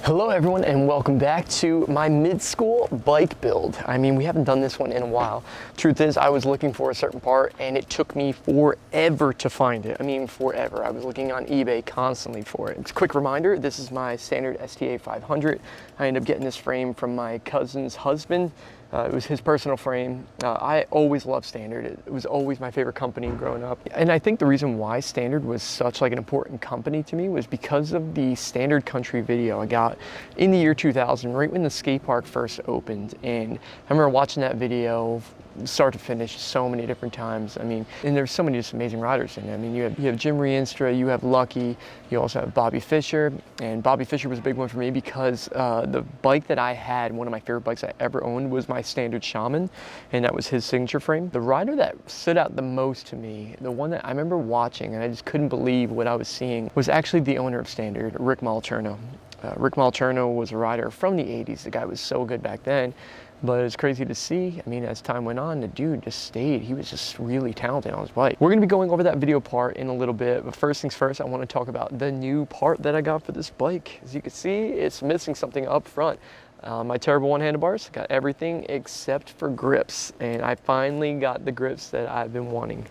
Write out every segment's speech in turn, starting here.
Hello everyone and welcome back to my mid-school bike build. I mean, we haven't done this one in a while. Truth is, I was looking for a certain part and it took me forever to find it. I mean, forever. I was looking on eBay constantly for it. Quick reminder, this is my standard STA 500. I ended up getting this frame from my cousin's husband. It was his personal frame. I always loved Standard. It was always my favorite company growing up. And I think the reason why Standard was such like an important company to me was because of the Standard Country video I got in the year 2000, right when the skate park first opened. And I remember watching that video start to finish so many different times. I mean, and there's so many just amazing riders in it. I mean, you have Jim Rienstra, you have Lucky, you also have Bobby Fischer, and Bobby Fischer was a big one for me because the bike that I had, one of my favorite bikes I ever owned, was my Standard Shaman, and that was his signature frame. The rider that stood out the most to me, the one that I remember watching and I just couldn't believe what I was seeing, was actually the owner of Standard, Rick Moliterno. Rick Moliterno was a rider from the 80s. The guy was so good back then. But it's crazy to see. I mean, as time went on, the dude just stayed. He was just really talented on his bike. We're gonna be going over that video part in a little bit, but first things first, I wanna talk about the new part that I got for this bike. As you can see, it's missing something up front. My terrible one handlebars, got everything except for grips. And I finally got the grips that I've been wanting.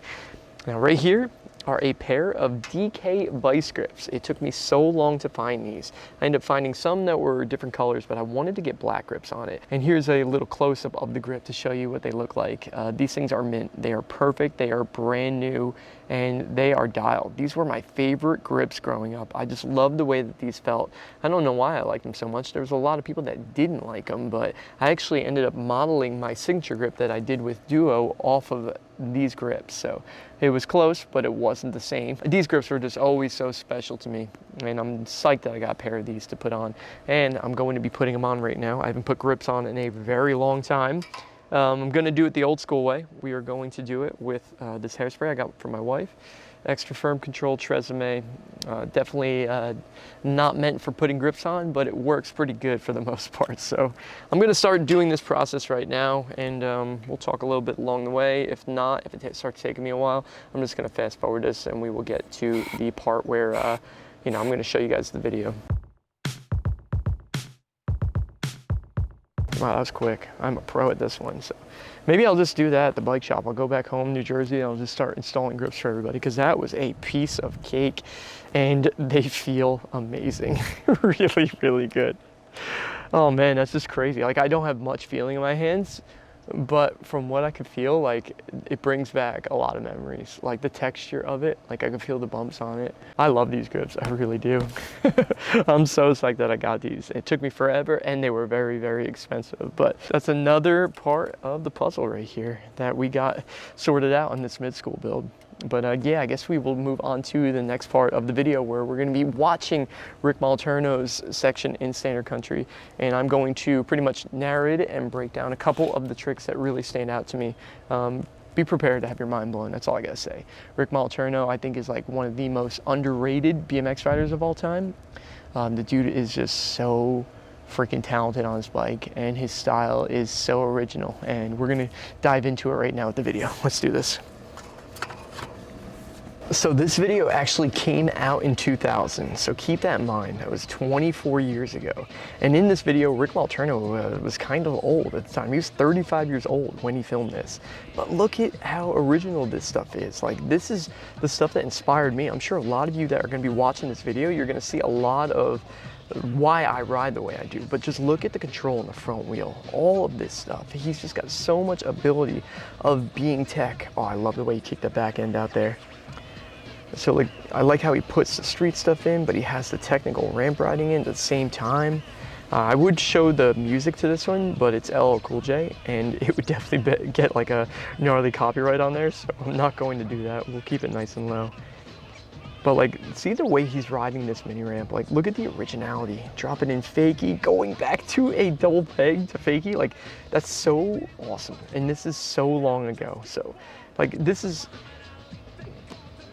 Now right here are a pair of DK vice grips. It took me so long to find these. I ended up finding some that were different colors, but I wanted to get black grips on it. And here's a little close-up of the grip to show you what they look like. These things are mint. They are perfect. They are brand new, and they are dialed. These were my favorite grips growing up. I just loved the way that these felt. I don't know why I liked them so much. There was a lot of people that didn't like them, but I actually ended up modeling my signature grip that I did with Duo off of these grips. So it was close, but it wasn't the same. These grips were just always so special to me, and I'm psyched that I got a pair of these to put on, and I'm going to be putting them on right now. I haven't put grips on in a very long time. I'm gonna do it the old school way. We are going to do it with this hairspray I got from my wife. Extra firm control Tresemme. Definitely not meant for putting grips on, but it works pretty good for the most part. So I'm gonna start doing this process right now, and we'll talk a little bit along the way. If not, if it starts taking me a while, I'm just gonna fast forward this and we will get to the part where you know, I'm gonna show you guys the video. Wow, that was quick. I'm a pro at this one, so maybe I'll just do that at the bike shop. I'll go back home, New Jersey, and I'll just start installing grips for everybody, because that was a piece of cake, and they feel amazing. Really, really good. Oh man, that's just crazy. Like, I don't have much feeling in my hands, but from what I could feel, like, it brings back a lot of memories. Like the texture of it, like I can feel the bumps on it. I love these grips, I really do. I'm so psyched that I got these. It took me forever and they were very, very expensive, but that's another part of the puzzle right here that we got sorted out in this mid-school build. But yeah, I guess we will move on to the next part of the video where we're going to be watching Rick Moliterno's section in Standard Country, and I'm going to pretty much narrate it and break down a couple of the tricks that really stand out to me. Be prepared to have your mind blown, that's all I gotta say. Rick Moliterno, I think, is like one of the most underrated BMX riders of all time. The dude is just so freaking talented on his bike, and his style is so original, and we're gonna dive into it right now with the video. Let's do this. So this video actually came out in 2000, so keep that in mind. That was 24 years ago. And in this video, Rick Moliterno was kind of old at the time. He was 35 years old when he filmed this. But look at how original this stuff is. Like, this is the stuff that inspired me. I'm sure a lot of you that are gonna be watching this video, you're gonna see a lot of why I ride the way I do, but just look at the control on the front wheel, all of this stuff. He's just got so much ability of being tech. Oh, I love the way he kicked the back end out there. So like, I like how he puts the street stuff in, but he has the technical ramp riding in at the same time. I would show the music to this one, but it's LL Cool J, and it would definitely get like a gnarly copyright on there, so I'm not going to do that. We'll keep it nice and low. But like, see the way he's riding this mini ramp? Like, look at the originality. Dropping in fakie, going back to a double peg to fakie. Like, that's so awesome. And this is so long ago. So like, this is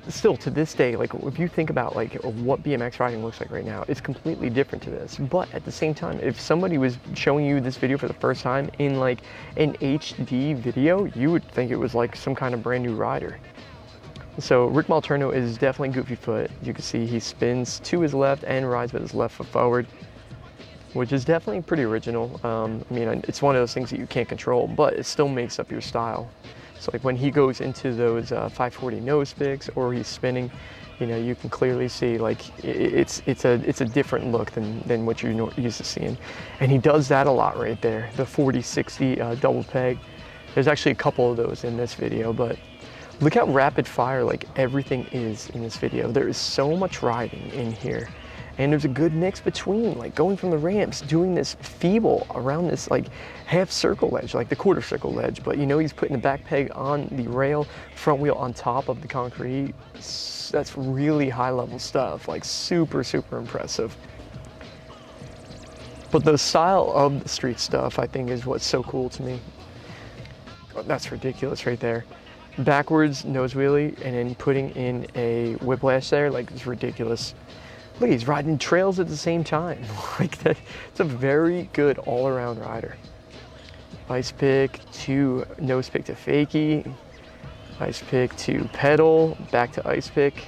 still to this day, like, if you think about like what BMX riding looks like right now, it's completely different to this. But at the same time, if somebody was showing you this video for the first time in like an HD video, you would think it was like some kind of brand new rider. So Rick Moliterno is definitely goofy foot. You can see he spins to his left and rides with his left foot forward. which is definitely pretty original. I mean, it's one of those things that you can't control, but it still makes up your style. So like when he goes into those 540 nose picks or he's spinning, you know, you can clearly see like it's a different look than what you're used to seeing. And he does that a lot right there, the 40-60 double peg. There's actually a couple of those in this video, but look how rapid fire like everything is in this video. There is so much riding in here. And there's a good mix between like going from the ramps, doing this feeble around this like half circle ledge, like the quarter circle ledge, but you know he's putting the back peg on the rail, front wheel on top of the concrete. That's really high level stuff, like super, super impressive. But the style of the street stuff I think is what's so cool to me. Oh, that's ridiculous right there. Backwards nose wheelie and then putting in a whiplash there, like it's ridiculous. Look, he's riding trails at the same time. Like that, it's a very good all-around rider. Ice pick to nose pick to fakie. Ice pick to pedal, back to ice pick.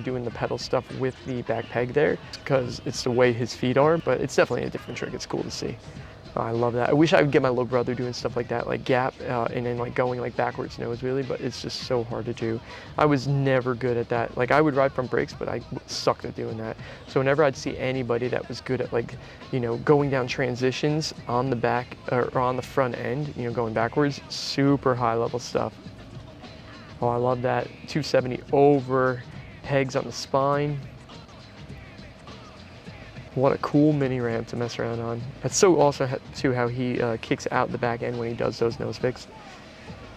Doing the pedal stuff with the back peg there because it's the way his feet are, but it's definitely a different trick. It's cool to see. I love that. I wish I would get my little brother doing stuff like that, like gap and then like going like backwards nose wheelie, but it's just so hard to do. I was never good at that. Like I would ride front brakes, but I sucked at doing that. So whenever I'd see anybody that was good at like, you know, going down transitions on the back or on the front end, you know, going backwards, super high level stuff. Oh, I love that. 270 over pegs on the spine. What a cool mini ramp to mess around on. That's so also too how he kicks out the back end when he does those nose picks.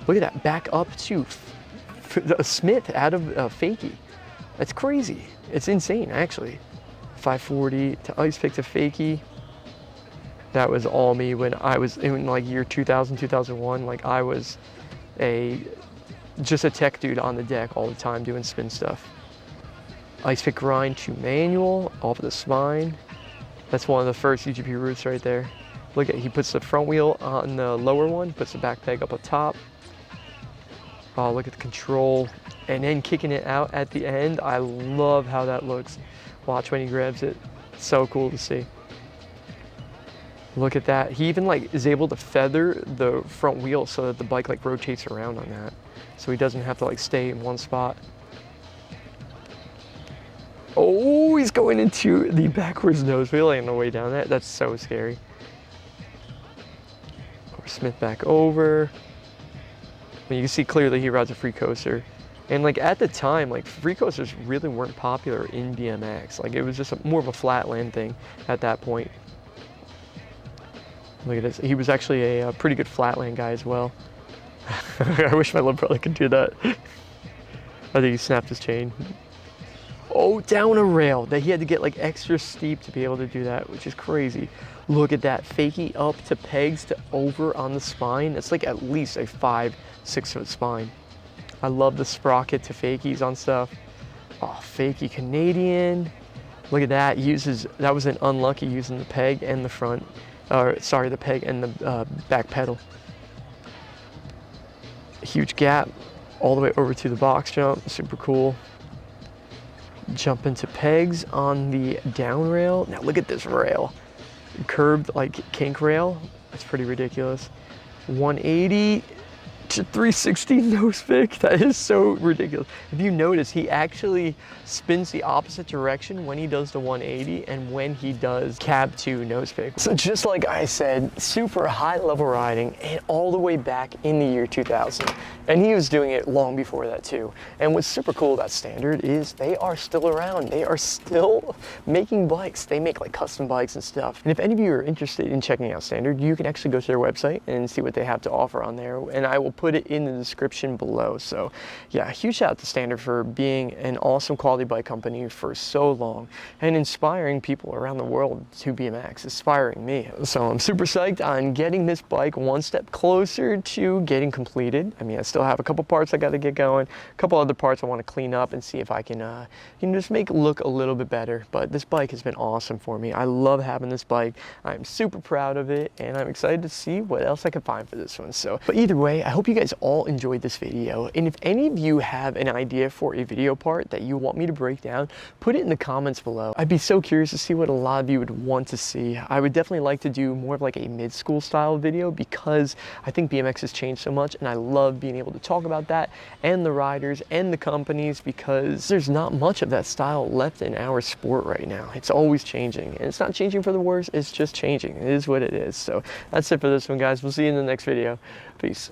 Look at that, back up to Smith out of fakie. That's crazy. It's insane actually. 540 to ice pick to fakie. That was all me when I was in like year 2000, 2001. Like I was just a tech dude on the deck all the time doing spin stuff. Ice pick grind to manual, off of the spine. That's one of the first UGP routes right there. Look at, he puts the front wheel on the lower one, puts the back peg up top. Oh, look at the control. And then kicking it out at the end. I love how that looks. Watch when he grabs it. It's so cool to see. Look at that. He even like is able to feather the front wheel so that the bike like rotates around on that. So he doesn't have to like stay in one spot. Oh, he's going into the backwards nose wheelie on the way down that. That's so scary. Smith back over. You can see clearly he rides a free coaster. And like at the time, like free coasters really weren't popular in BMX. Like it was just more of a flatland thing at that point. Look at this. He was actually a pretty good flatland guy as well. I wish my little brother could do that. I think he snapped his chain. Oh, down a rail that he had to get like extra steep to be able to do that, which is crazy. Look at that, fakie up to pegs to over on the spine. It's like at least a 5-6 foot spine. I love the sprocket to fakies on stuff. Oh, fakie Canadian. Look at that, that was an unlucky using the peg and the front, the peg and the back pedal. Huge gap all the way over to the box jump, super cool. Jump into pegs on the down rail. Now look at this rail. Curved like kink rail. That's pretty ridiculous. 180 to 360 nose pick. That is so ridiculous. If you notice, he actually spins the opposite direction when he does the 180 and when he does cab to nose pick. So just like I said, super high level riding and all the way back in the year 2000. And he was doing it long before that too. And what's super cool about Standard is they are still around. They are still making bikes. They make like custom bikes and stuff. And if any of you are interested in checking out Standard, you can actually go to their website and see what they have to offer on there. And I will put it in the description below. So yeah, huge shout out to Standard for being an awesome quality bike company for so long and inspiring people around the world to BMX, inspiring me. So I'm super psyched on getting this bike one step closer to getting completed. I mean, I still have a couple parts I got to get going, a couple other parts I want to clean up and see if I can just make it look a little bit better. But this bike has been awesome for me. I love having this bike. I'm super proud of it and I'm excited to see what else I can find for this one. So, but either way, I hope hope you guys all enjoyed this video. And if any of you have an idea for a video part that you want me to break down, put it in the comments below. I'd be so curious to see what a lot of you would want to see. I would definitely like to do more of like a mid-school style video because I think BMX has changed so much, and I love being able to talk about that and the riders and the companies, because there's not much of that style left in our sport right now. It's always changing, and it's not changing for the worse, it's just changing. It is what it is. So that's it for this one, guys. We'll see you in the next video. Peace.